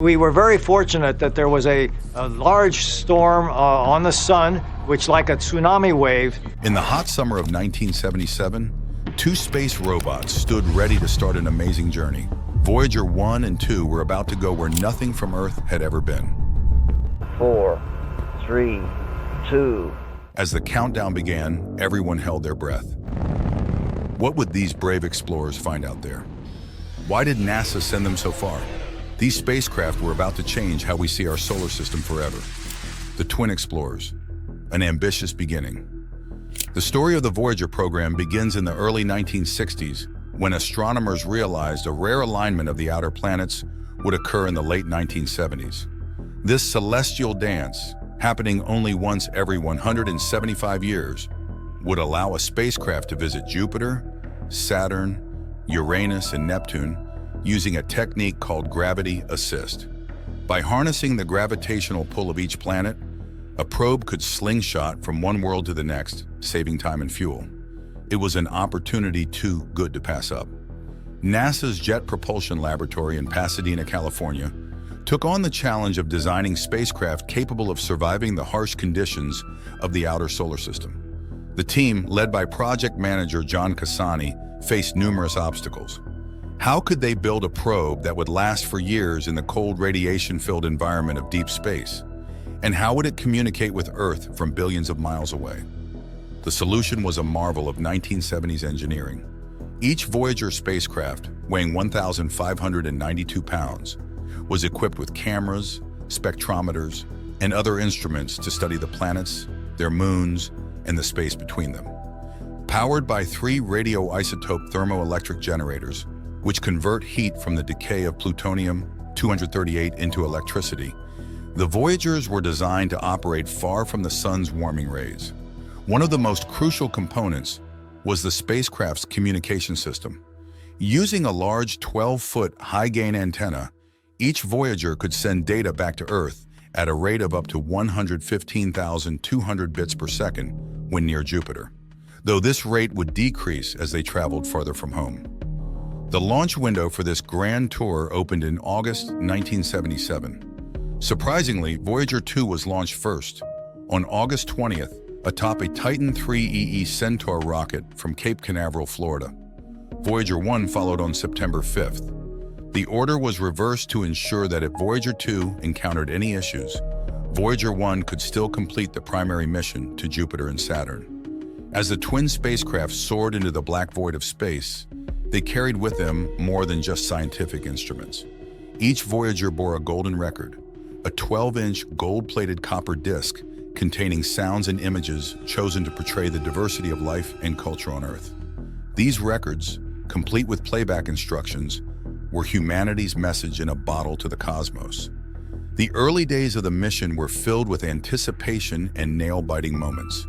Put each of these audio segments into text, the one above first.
We were very fortunate that there was a large storm on the sun, which like a tsunami wave. In the hot summer of 1977, two space robots stood ready to start an amazing journey. Voyager 1 and 2 were about to go where nothing from Earth had ever been. 4, 3, 2. As the countdown began, everyone held their breath. What would these brave explorers find out there? Why did NASA send them so far? These spacecraft were about to change how we see our solar system forever. The Twin Explorers, an ambitious beginning. The story of the Voyager program begins in the early 1960s when astronomers realized a rare alignment of the outer planets would occur in the late 1970s. This celestial dance, happening only once every 175 years, would allow a spacecraft to visit Jupiter, Saturn, Uranus, and Neptune using a technique called gravity assist. By harnessing the gravitational pull of each planet, a probe could slingshot from one world to the next, saving time and fuel. It was an opportunity too good to pass up. NASA's Jet Propulsion Laboratory in Pasadena, California, took on the challenge of designing spacecraft capable of surviving the harsh conditions of the outer solar system. The team, led by project manager John Cassani, faced numerous obstacles. How could they build a probe that would last for years in the cold, radiation-filled environment of deep space? And how would it communicate with Earth from billions of miles away? The solution was a marvel of 1970s engineering. Each Voyager spacecraft, weighing 1,592 pounds, was equipped with cameras, spectrometers, and other instruments to study the planets, their moons, and the space between them. Powered by 3 radioisotope thermoelectric generators, which convert heat from the decay of plutonium-238 into electricity, the Voyagers were designed to operate far from the sun's warming rays. One of the most crucial components was the spacecraft's communication system. Using a large 12-foot high-gain antenna, each Voyager could send data back to Earth at a rate of up to 115,200 bits per second when near Jupiter, though this rate would decrease as they traveled farther from home. The launch window for this grand tour opened in August 1977. Surprisingly, Voyager 2 was launched first, on August 20th, atop a Titan IIIe Centaur rocket from Cape Canaveral, Florida. Voyager 1 followed on September 5th. The order was reversed to ensure that if Voyager 2 encountered any issues, Voyager 1 could still complete the primary mission to Jupiter and Saturn. As the twin spacecraft soared into the black void of space, they carried with them more than just scientific instruments. Each Voyager bore a golden record, a 12-inch gold-plated copper disc containing sounds and images chosen to portray the diversity of life and culture on Earth. These records, complete with playback instructions, were humanity's message in a bottle to the cosmos. The early days of the mission were filled with anticipation and nail-biting moments.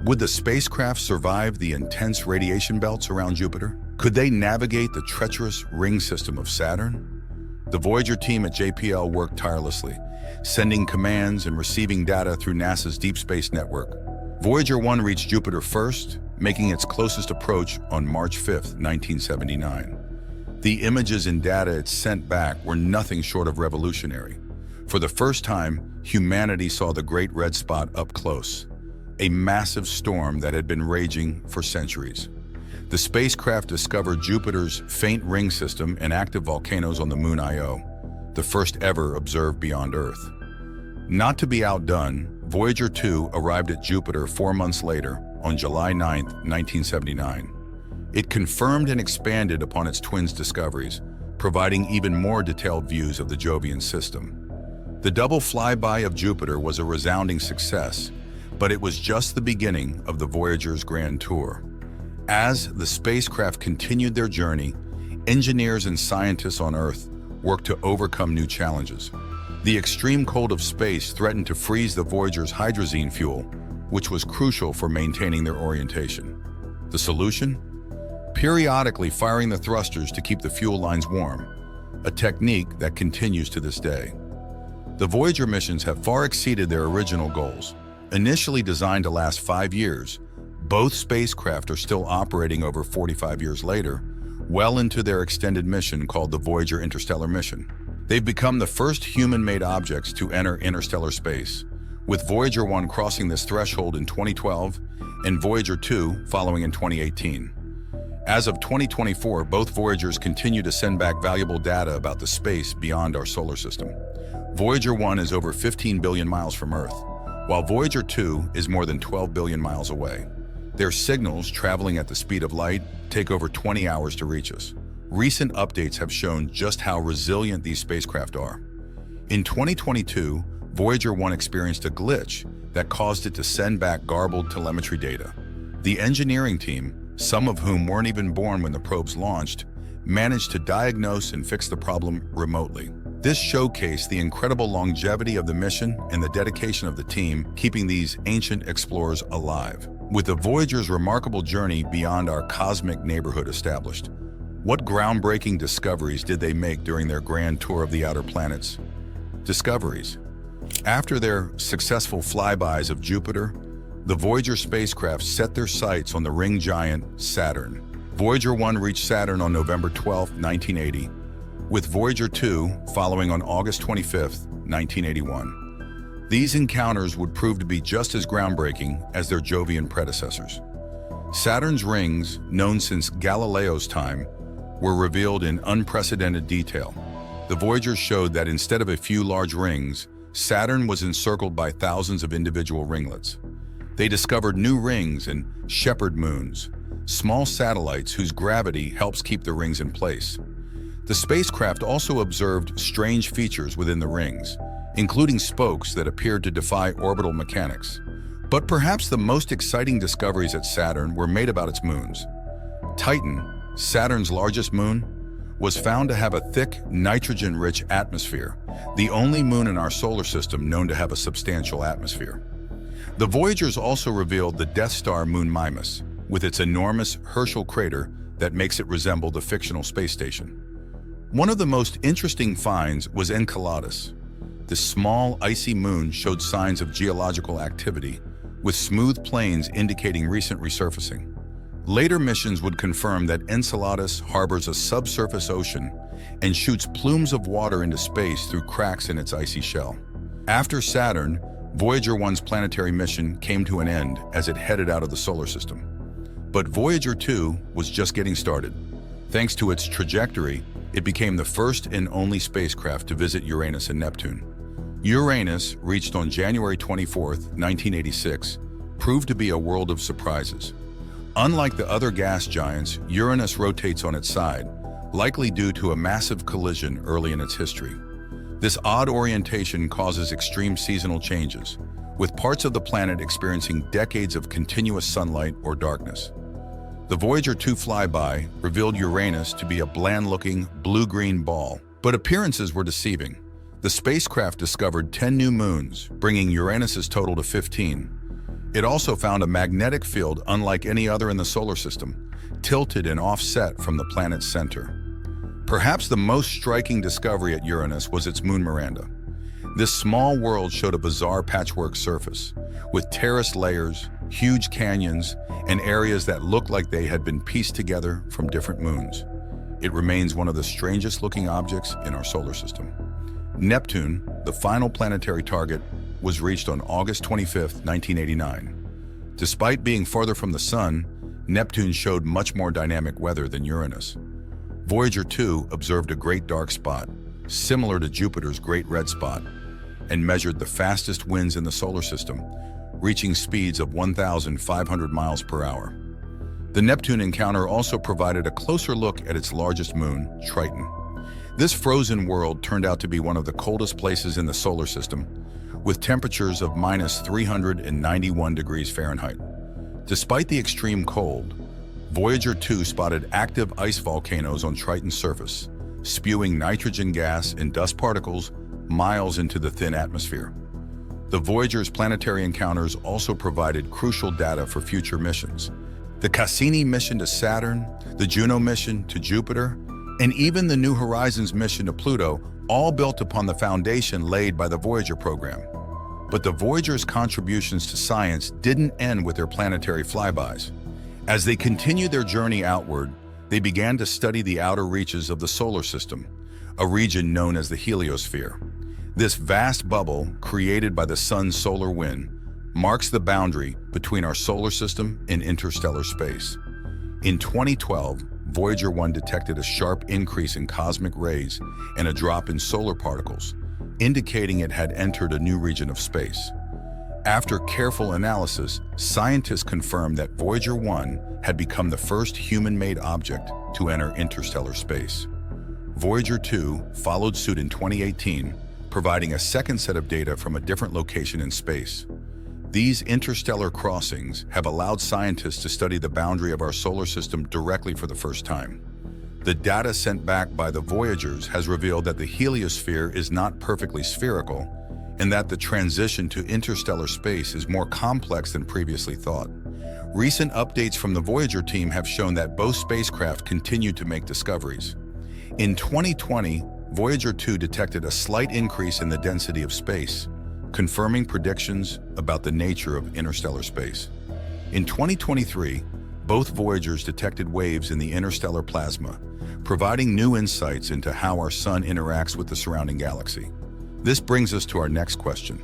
Would the spacecraft survive the intense radiation belts around Jupiter? Could they navigate the treacherous ring system of Saturn? The Voyager team at JPL worked tirelessly, sending commands and receiving data through NASA's Deep Space Network. Voyager 1 reached Jupiter first, making its closest approach on March 5, 1979. The images and data it sent back were nothing short of revolutionary. For the first time, humanity saw the Great Red Spot up close, a massive storm that had been raging for centuries. The spacecraft discovered Jupiter's faint ring system and active volcanoes on the moon Io, the first ever observed beyond Earth. Not to be outdone, Voyager 2 arrived at Jupiter 4 months later, on July 9, 1979. It confirmed and expanded upon its twins' discoveries, providing even more detailed views of the Jovian system. The double flyby of Jupiter was a resounding success, but it was just the beginning of the Voyager's grand tour. As the spacecraft continued their journey, engineers and scientists on Earth worked to overcome new challenges. The extreme cold of space threatened to freeze the Voyager's hydrazine fuel, which was crucial for maintaining their orientation. The solution? Periodically firing the thrusters to keep the fuel lines warm, a technique that continues to this day. The Voyager missions have far exceeded their original goals. Initially designed to last 5 years, both spacecraft are still operating over 45 years later, well into their extended mission called the Voyager Interstellar mission. They've become the first human-made objects to enter interstellar space, with Voyager 1 crossing this threshold in 2012 and Voyager 2 following in 2018. As of 2024, both Voyagers continue to send back valuable data about the space beyond our solar system. Voyager 1 is over 15 billion miles from Earth, while Voyager 2 is more than 12 billion miles away. Their signals, traveling at the speed of light, take over 20 hours to reach us. Recent updates have shown just how resilient these spacecraft are. In 2022, Voyager 1 experienced a glitch that caused it to send back garbled telemetry data. The engineering team, some of whom weren't even born when the probes launched, managed to diagnose and fix the problem remotely. This showcased the incredible longevity of the mission and the dedication of the team, keeping these ancient explorers alive. With the Voyager's remarkable journey beyond our cosmic neighborhood established, what groundbreaking discoveries did they make during their grand tour of the outer planets? Discoveries. After their successful flybys of Jupiter, the Voyager spacecraft set their sights on the ring giant Saturn. Voyager 1 reached Saturn on November 12, 1980, with Voyager 2 following on August 25, 1981. These encounters would prove to be just as groundbreaking as their Jovian predecessors. Saturn's rings, known since Galileo's time, were revealed in unprecedented detail. The Voyagers showed that instead of a few large rings, Saturn was encircled by thousands of individual ringlets. They discovered new rings and shepherd moons, small satellites whose gravity helps keep the rings in place. The spacecraft also observed strange features within the rings, including spokes that appeared to defy orbital mechanics. But perhaps the most exciting discoveries at Saturn were made about its moons. Titan, Saturn's largest moon, was found to have a thick, nitrogen-rich atmosphere, the only moon in our solar system known to have a substantial atmosphere. The Voyagers also revealed the Death Star moon Mimas, with its enormous Herschel crater that makes it resemble the fictional space station. One of the most interesting finds was Enceladus. This small, icy moon showed signs of geological activity, with smooth plains indicating recent resurfacing. Later missions would confirm that Enceladus harbors a subsurface ocean and shoots plumes of water into space through cracks in its icy shell. After Saturn, Voyager 1's planetary mission came to an end as it headed out of the solar system. But Voyager 2 was just getting started. Thanks to its trajectory, it became the first and only spacecraft to visit Uranus and Neptune. Uranus, reached on January 24, 1986, proved to be a world of surprises. Unlike the other gas giants, Uranus rotates on its side, likely due to a massive collision early in its history. This odd orientation causes extreme seasonal changes, with parts of the planet experiencing decades of continuous sunlight or darkness. The Voyager 2 flyby revealed Uranus to be a bland-looking blue-green ball, but appearances were deceiving. The spacecraft discovered 10 new moons, bringing Uranus's total to 15. It also found a magnetic field unlike any other in the solar system, tilted and offset from the planet's center. Perhaps the most striking discovery at Uranus was its moon Miranda. This small world showed a bizarre patchwork surface, with terraced layers, huge canyons, and areas that looked like they had been pieced together from different moons. It remains one of the strangest-looking objects in our solar system. Neptune, the final planetary target, was reached on August 25, 1989. Despite being farther from the Sun, Neptune showed much more dynamic weather than Uranus. Voyager 2 observed a great dark spot, similar to Jupiter's Great Red Spot, and measured the fastest winds in the solar system, reaching speeds of 1,500 miles per hour. The Neptune encounter also provided a closer look at its largest moon, Triton. This frozen world turned out to be one of the coldest places in the solar system, with temperatures of -391 degrees Fahrenheit. Despite the extreme cold, Voyager 2 spotted active ice volcanoes on Triton's surface, spewing nitrogen gas and dust particles miles into the thin atmosphere. The Voyager's planetary encounters also provided crucial data for future missions. The Cassini mission to Saturn, the Juno mission to Jupiter, and even the New Horizons mission to Pluto all built upon the foundation laid by the Voyager program. But the Voyager's contributions to science didn't end with their planetary flybys. As they continued their journey outward, they began to study the outer reaches of the solar system, a region known as the heliosphere. This vast bubble, created by the sun's solar wind, marks the boundary between our solar system and interstellar space. In 2012, Voyager 1 detected a sharp increase in cosmic rays and a drop in solar particles, indicating it had entered a new region of space. After careful analysis, scientists confirmed that Voyager 1 had become the first human-made object to enter interstellar space. Voyager 2 followed suit in 2018, providing a second set of data from a different location in space. These interstellar crossings have allowed scientists to study the boundary of our solar system directly for the first time. The data sent back by the Voyagers has revealed that the heliosphere is not perfectly spherical, and that the transition to interstellar space is more complex than previously thought. Recent updates from the Voyager team have shown that both spacecraft continue to make discoveries. In 2020, Voyager 2 detected a slight increase in the density of space, confirming predictions about the nature of interstellar space. In 2023, both Voyagers detected waves in the interstellar plasma, providing new insights into how our sun interacts with the surrounding galaxy. This brings us to our next question.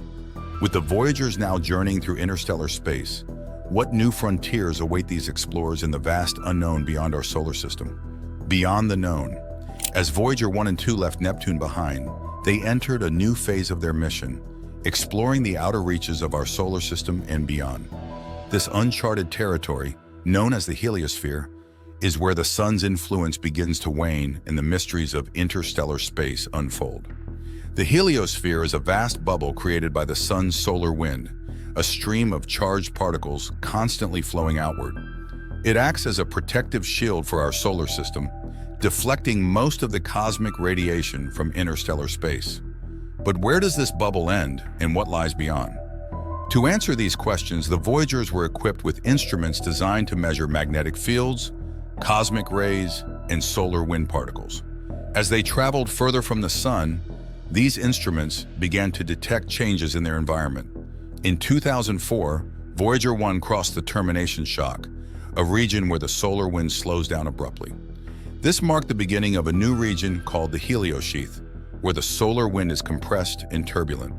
With the Voyagers now journeying through interstellar space, what new frontiers await these explorers in the vast unknown beyond our solar system? Beyond the known. As Voyager 1 and 2 left Neptune behind, they entered a new phase of their mission, exploring the outer reaches of our solar system and beyond. This uncharted territory, known as the heliosphere, is where the sun's influence begins to wane and the mysteries of interstellar space unfold. The heliosphere is a vast bubble created by the sun's solar wind, a stream of charged particles constantly flowing outward. It acts as a protective shield for our solar system, deflecting most of the cosmic radiation from interstellar space. But where does this bubble end, and what lies beyond? To answer these questions, the Voyagers were equipped with instruments designed to measure magnetic fields, cosmic rays, and solar wind particles. As they traveled further from the sun, these instruments began to detect changes in their environment. In 2004, Voyager 1 crossed the termination shock, a region where the solar wind slows down abruptly. This marked the beginning of a new region called the heliosheath, where the solar wind is compressed and turbulent.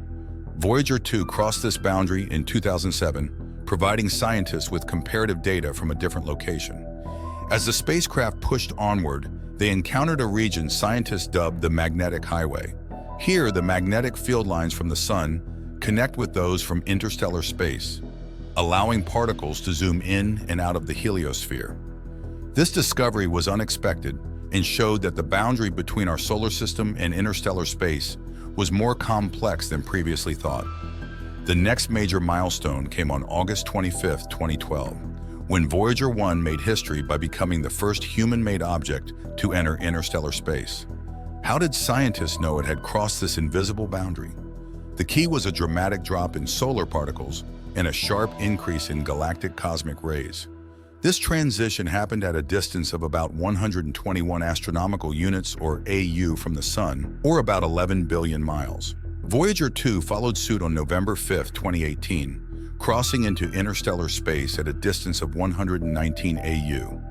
Voyager 2 crossed this boundary in 2007, providing scientists with comparative data from a different location. As the spacecraft pushed onward, they encountered a region scientists dubbed the magnetic highway. Here, the magnetic field lines from the sun connect with those from interstellar space, allowing particles to zoom in and out of the heliosphere. This discovery was unexpected and showed that the boundary between our solar system and interstellar space was more complex than previously thought. The next major milestone came on August 25, 2012, when Voyager 1 made history by becoming the first human-made object to enter interstellar space. How did scientists know it had crossed this invisible boundary? The key was a dramatic drop in solar particles and a sharp increase in galactic cosmic rays. This transition happened at a distance of about 121 astronomical units, or AU, from the Sun, or about 11 billion miles. Voyager 2 followed suit on November 5, 2018, crossing into interstellar space at a distance of 119 AU.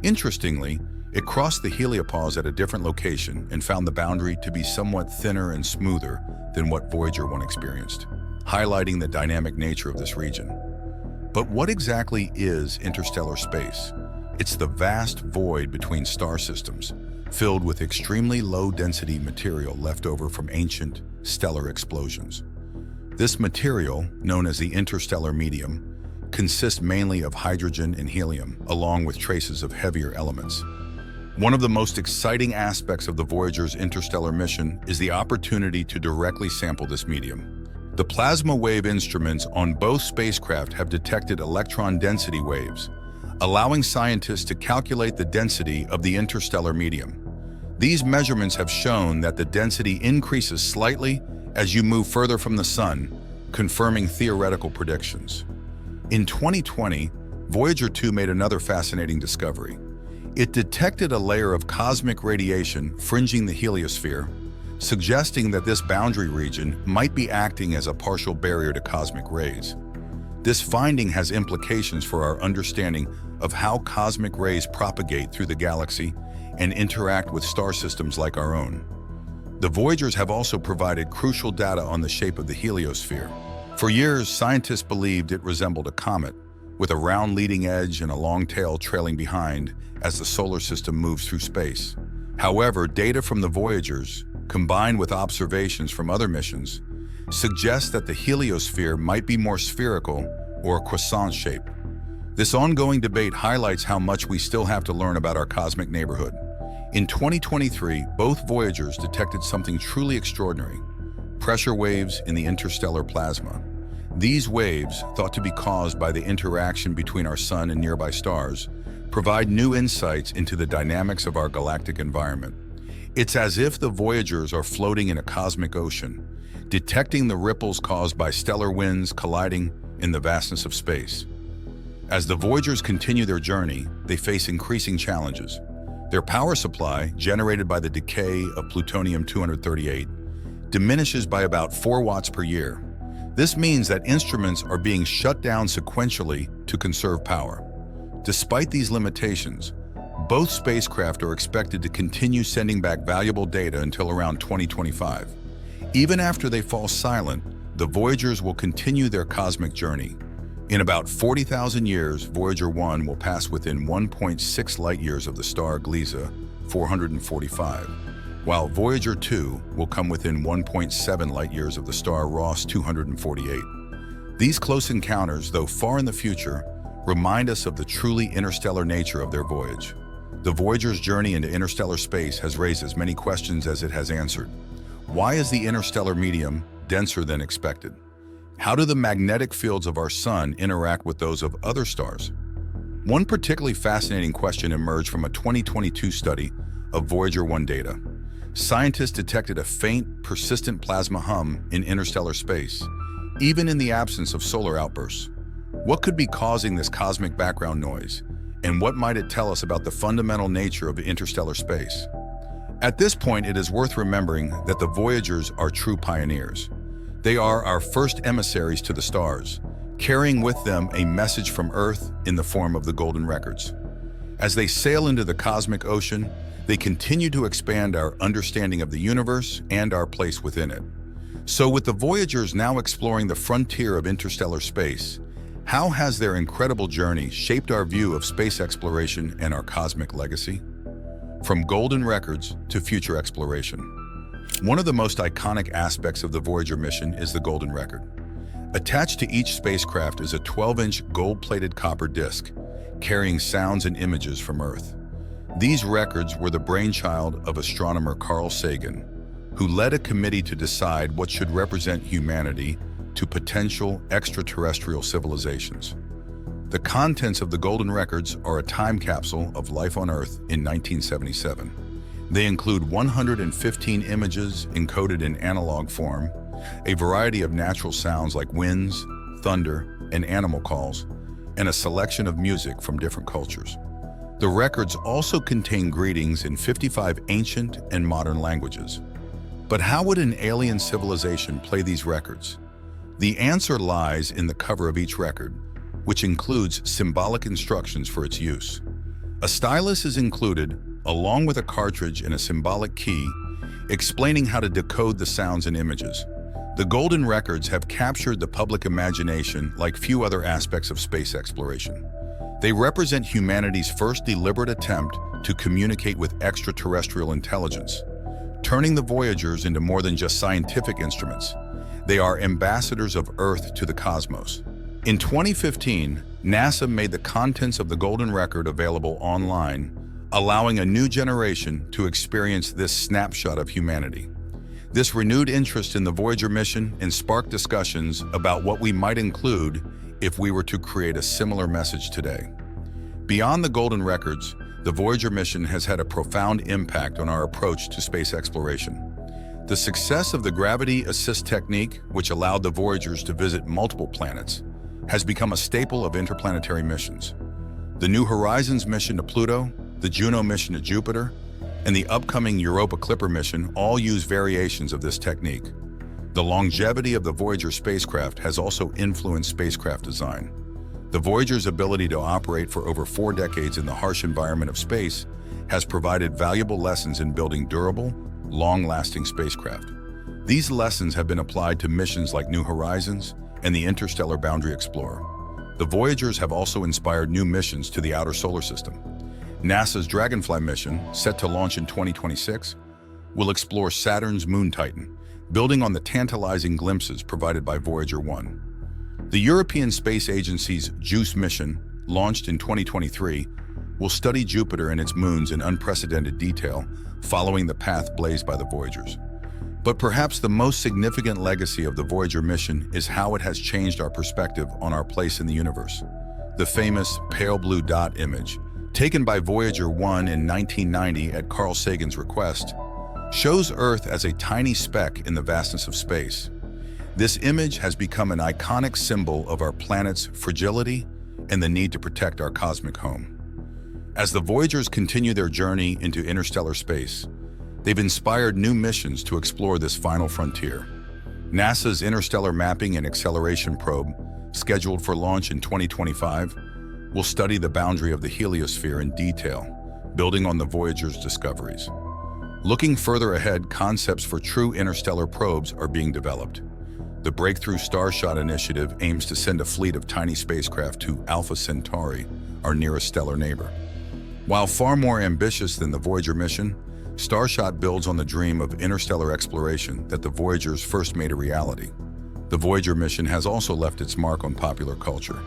Interestingly, it crossed the heliopause at a different location and found the boundary to be somewhat thinner and smoother than what Voyager 1 experienced, highlighting the dynamic nature of this region. But what exactly is interstellar space? It's the vast void between star systems, filled with extremely low-density material left over from ancient stellar explosions. This material, known as the interstellar medium, consists mainly of hydrogen and helium, along with traces of heavier elements. One of the most exciting aspects of the Voyager's interstellar mission is the opportunity to directly sample this medium. The plasma wave instruments on both spacecraft have detected electron density waves, allowing scientists to calculate the density of the interstellar medium. These measurements have shown that the density increases slightly as you move further from the Sun, confirming theoretical predictions. In 2020, Voyager 2 made another fascinating discovery. It detected a layer of cosmic radiation fringing the heliosphere, suggesting that this boundary region might be acting as a partial barrier to cosmic rays. This finding has implications for our understanding of how cosmic rays propagate through the galaxy and interact with star systems like our own. The Voyagers have also provided crucial data on the shape of the heliosphere. For years, scientists believed it resembled a comet, with a round leading edge and a long tail trailing behind as the solar system moves through space. However, data from the Voyagers, combined with observations from other missions, suggest that the heliosphere might be more spherical or a croissant shape. This ongoing debate highlights how much we still have to learn about our cosmic neighborhood. In 2023, both Voyagers detected something truly extraordinary: pressure waves in the interstellar plasma. These waves, thought to be caused by the interaction between our sun and nearby stars, provide new insights into the dynamics of our galactic environment. It's as if the Voyagers are floating in a cosmic ocean, detecting the ripples caused by stellar winds colliding in the vastness of space. As the Voyagers continue their journey, they face increasing challenges. Their power supply, generated by the decay of plutonium-238, diminishes by about 4 watts per year. This means that instruments are being shut down sequentially to conserve power. Despite these limitations, both spacecraft are expected to continue sending back valuable data until around 2025. Even after they fall silent, the Voyagers will continue their cosmic journey. In about 40,000 years, Voyager 1 will pass within 1.6 light-years of the star Gliese 445, while Voyager 2 will come within 1.7 light-years of the star Ross 248. These close encounters, though far in the future, remind us of the truly interstellar nature of their voyage. The Voyager's journey into interstellar space has raised as many questions as it has answered. Why is the interstellar medium denser than expected? How do the magnetic fields of our sun interact with those of other stars? One particularly fascinating question emerged from a 2022 study of Voyager 1 data. Scientists detected a faint, persistent plasma hum in interstellar space, even in the absence of solar outbursts. What could be causing this cosmic background noise, and what might it tell us about the fundamental nature of interstellar space? At this point, it is worth remembering that the Voyagers are true pioneers. They are our first emissaries to the stars, carrying with them a message from Earth in the form of the Golden Records. As they sail into the cosmic ocean, they continue to expand our understanding of the universe and our place within it. So with the Voyagers now exploring the frontier of interstellar space, how has their incredible journey shaped our view of space exploration and our cosmic legacy? From golden records to future exploration. One of the most iconic aspects of the Voyager mission is the golden record. Attached to each spacecraft is a 12-inch gold-plated copper disc, carrying sounds and images from Earth. These records were the brainchild of astronomer Carl Sagan, who led a committee to decide what should represent humanity to potential extraterrestrial civilizations. The contents of the golden records are a time capsule of life on Earth in 1977. They include 115 images encoded in analog form, a variety of natural sounds like winds, thunder, and animal calls, and a selection of music from different cultures. The records also contain greetings in 55 ancient and modern languages. But how would an alien civilization play these records? The answer lies in the cover of each record, which includes symbolic instructions for its use. A stylus is included, along with a cartridge and a symbolic key, explaining how to decode the sounds and images. The golden records have captured the public imagination like few other aspects of space exploration. They represent humanity's first deliberate attempt to communicate with extraterrestrial intelligence, turning the Voyagers into more than just scientific instruments. They are ambassadors of Earth to the cosmos. In 2015, NASA made the contents of the golden record available online, allowing a new generation to experience this snapshot of humanity. This renewed interest in the Voyager mission sparked discussions about what we might include if we were to create a similar message today. Beyond the golden records, the Voyager mission has had a profound impact on our approach to space exploration. The success of the gravity assist technique, which allowed the Voyagers to visit multiple planets, has become a staple of interplanetary missions. The New Horizons mission to Pluto, the Juno mission to Jupiter, and the upcoming Europa Clipper mission all use variations of this technique. The longevity of the Voyager spacecraft has also influenced spacecraft design. The Voyager's ability to operate for over 4 decades in the harsh environment of space has provided valuable lessons in building durable, long-lasting spacecraft. These lessons have been applied to missions like New Horizons and the Interstellar Boundary Explorer. The Voyagers have also inspired new missions to the outer solar system. NASA's Dragonfly mission, set to launch in 2026, will explore Saturn's moon Titan, building on the tantalizing glimpses provided by Voyager 1. The European Space Agency's JUICE mission, launched in 2023, will study Jupiter and its moons in unprecedented detail, following the path blazed by the Voyagers. But perhaps the most significant legacy of the Voyager mission is how it has changed our perspective on our place in the universe. The famous pale blue dot image, taken by Voyager 1 in 1990 at Carl Sagan's request, shows Earth as a tiny speck in the vastness of space. This image has become an iconic symbol of our planet's fragility and the need to protect our cosmic home. As the Voyagers continue their journey into interstellar space, they've inspired new missions to explore this final frontier. NASA's Interstellar Mapping and Acceleration Probe, scheduled for launch in 2025, will study the boundary of the heliosphere in detail, building on the Voyagers' discoveries. Looking further ahead, concepts for true interstellar probes are being developed. The Breakthrough Starshot initiative aims to send a fleet of tiny spacecraft to Alpha Centauri, our nearest stellar neighbor. While far more ambitious than the Voyager mission, Starshot builds on the dream of interstellar exploration that the Voyagers first made a reality. The Voyager mission has also left its mark on popular culture.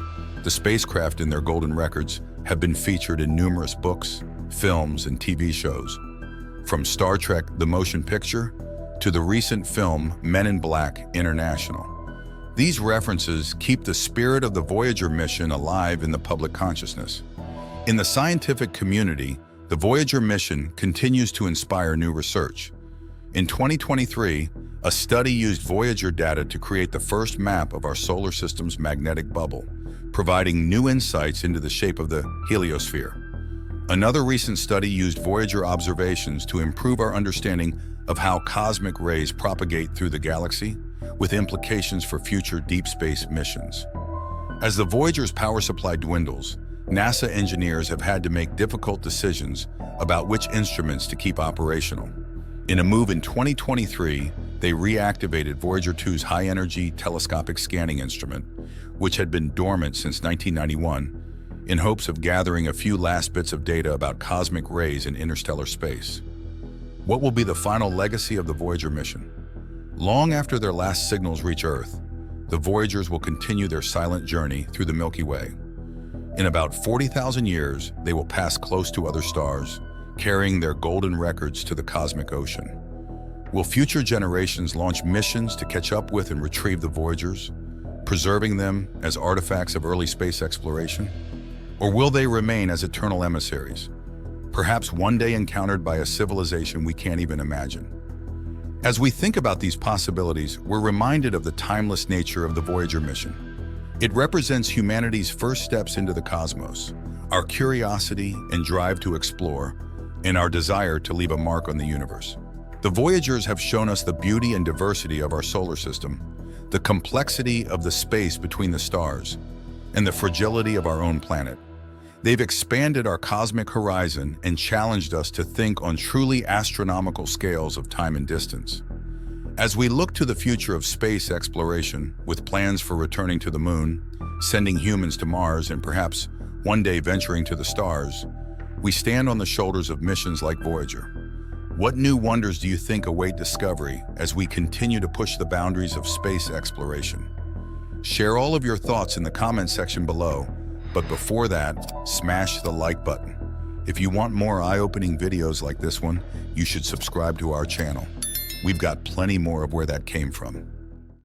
The spacecraft and their golden records have been featured in numerous books, films, and TV shows. From Star Trek: The Motion Picture to the recent film Men in Black International. These references keep the spirit of the Voyager mission alive in the public consciousness. In the scientific community, the Voyager mission continues to inspire new research. In 2023, a study used Voyager data to create the first map of our solar system's magnetic bubble, providing new insights into the shape of the heliosphere. Another recent study used Voyager observations to improve our understanding of how cosmic rays propagate through the galaxy, with implications for future deep space missions. As the Voyager's power supply dwindles, NASA engineers have had to make difficult decisions about which instruments to keep operational. In a move in 2023, they reactivated Voyager 2's high-energy telescopic scanning instrument, which had been dormant since 1991, in hopes of gathering a few last bits of data about cosmic rays in interstellar space. What will be the final legacy of the Voyager mission? Long after their last signals reach Earth, the Voyagers will continue their silent journey through the Milky Way. In about 40,000 years, they will pass close to other stars, carrying their golden records to the cosmic ocean. Will future generations launch missions to catch up with and retrieve the Voyagers, preserving them as artifacts of early space exploration? Or will they remain as eternal emissaries, perhaps one day encountered by a civilization we can't even imagine? As we think about these possibilities, we're reminded of the timeless nature of the Voyager mission. It represents humanity's first steps into the cosmos, our curiosity and drive to explore, and our desire to leave a mark on the universe. The Voyagers have shown us the beauty and diversity of our solar system, the complexity of the space between the stars, and the fragility of our own planet. They've expanded our cosmic horizon and challenged us to think on truly astronomical scales of time and distance. As we look to the future of space exploration, with plans for returning to the moon, sending humans to Mars, and perhaps one day venturing to the stars, we stand on the shoulders of missions like Voyager. What new wonders do you think await discovery as we continue to push the boundaries of space exploration? Share all of your thoughts in the comment section below, but before that, smash the like button. If you want more eye-opening videos like this one, you should subscribe to our channel. We've got plenty more of where that came from.